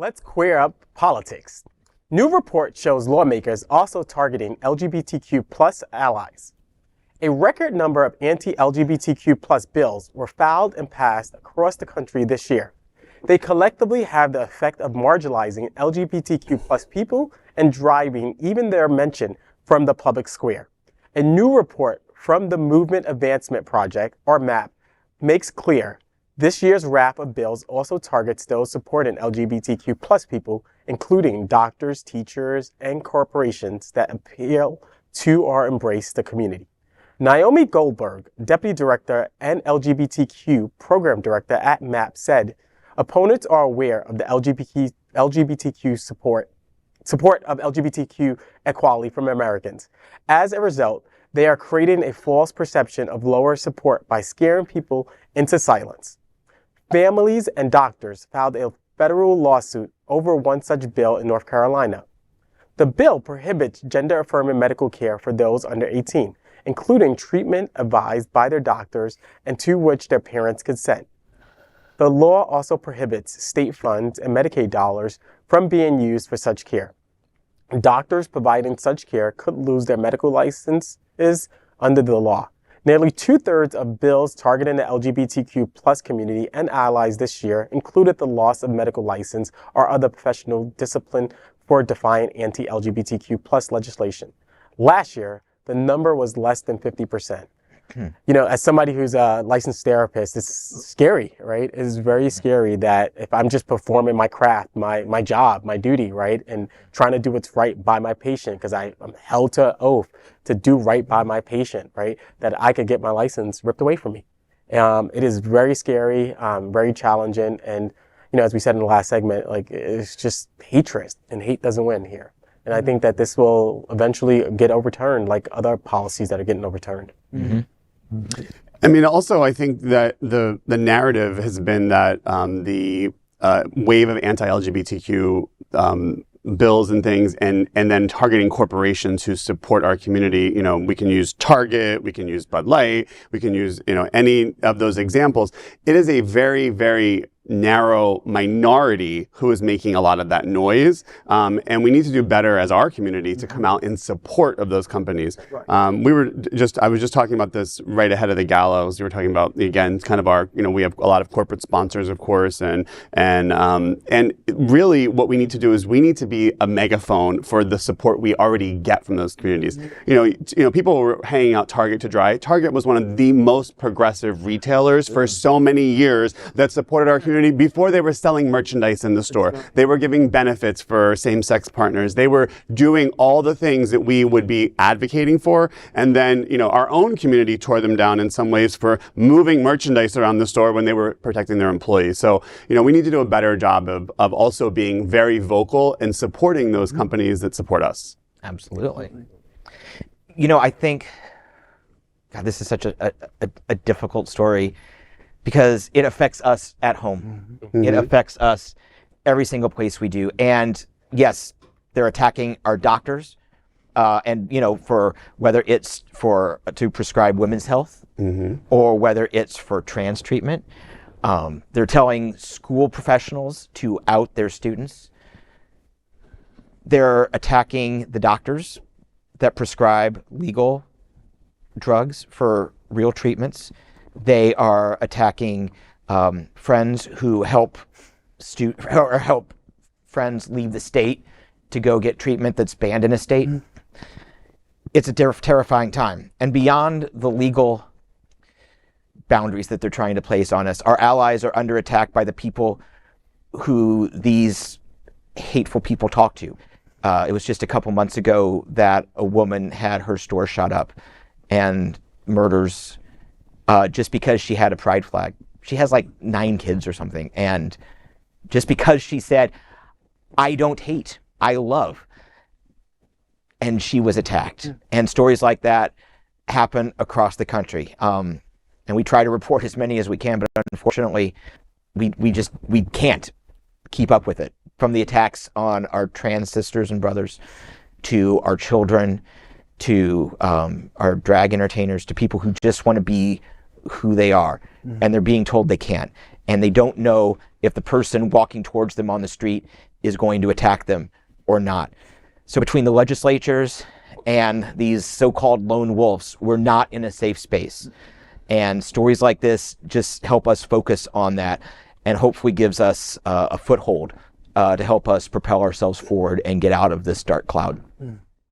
Let's queer up politics. New report shows lawmakers also targeting LGBTQ plus allies. A record number of anti-LGBTQ plus bills were filed and passed across the country this year. They collectively have the effect of marginalizing LGBTQ plus people and driving even their mention from the public square. A new report from the Movement Advancement Project, or MAP, makes clear this year's raft of bills also targets those supporting LGBTQ plus people, including doctors, teachers, and corporations that appeal to or embrace the community. Naomi Goldberg, Deputy Director and LGBTQ Program Director at MAP, said, opponents are aware of the LGBTQ support of LGBTQ equality from Americans. As a result, they are creating a false perception of lower support by scaring people into silence. Families and doctors filed a federal lawsuit over one such bill in North Carolina. The bill prohibits gender-affirming medical care for those under 18, including treatment advised by their doctors and to which their parents consent. The law also prohibits state funds and Medicaid dollars from being used for such care. Doctors providing such care could lose their medical licenses under the law. Nearly 2/3 of bills targeting the LGBTQ plus community and allies this year included the loss of medical license or other professional discipline for defying anti-LGBTQ plus legislation. Last year, the number was less than 50%. You know, as somebody who's a licensed therapist, it's scary, right? It's very scary that if I'm just performing my craft, my job, my duty, right? And trying to do what's right by my patient, because I'm held to oath to do right by my patient, right? That I could get my license ripped away from me. It is very scary, very challenging. And, you know, as we said in the last segment, like, it's just hatred, and hate doesn't win here. And I think that this will eventually get overturned like other policies that are getting overturned. Mm-hmm. I mean, also, I think that the narrative has been that the wave of anti-LGBTQ bills and things, and then targeting corporations who support our community. You know, we can use Target, we can use Bud Light, we can use, you know, any of those examples. It is a very, very narrow minority who is making a lot of that noise, and we need to do better as our community to come out in support of those companies. I was just talking about this right ahead of the gallows. We were talking about, again, kind of our, you know, we have a lot of corporate sponsors, of course, and really what we need to do is we need to be a megaphone for the support we already get from those communities. You know, people were hanging out Target to dry. Target was one of the most progressive retailers for so many years that supported our community before they were selling merchandise in the store. They were giving benefits for same-sex partners. They were doing all the things that we would be advocating for. And then, you know, our own community tore them down in some ways for moving merchandise around the store when they were protecting their employees. So, you know, we need to do a better job of also being very vocal and supporting those companies that support us. Absolutely. You know, I think, God, this is such a difficult story, because it affects us at home. Mm-hmm. It affects us every single place we do. And yes, they're attacking our doctors, and, you know, for whether it's to prescribe women's health, mm-hmm. or whether it's for trans treatment. They're telling school professionals to out their students. They're attacking the doctors that prescribe legal drugs for real treatments. They are attacking friends who help friends leave the state to go get treatment that's banned in a state. Mm-hmm. It's a terrifying time. And beyond the legal boundaries that they're trying to place on us, our allies are under attack by the people who these hateful people talk to. It was just a couple months ago that a woman had her store shot up and murders just because she had a pride flag. She has like 9 kids or something. And just because she said, I don't hate, I love. And she was attacked. Yeah. And stories like that happen across the country. And we try to report as many as we can, but unfortunately, we can't keep up with it. From the attacks on our trans sisters and brothers, to our children, to our drag entertainers, to people who just want to be who they are, and they're being told they can't, and they don't know if the person walking towards them on the street is going to attack them or not. So between the legislatures and these so-called lone wolves, we're not in a safe space. And stories like this just help us focus on that and hopefully gives us a foothold to help us propel ourselves forward and get out of this dark cloud.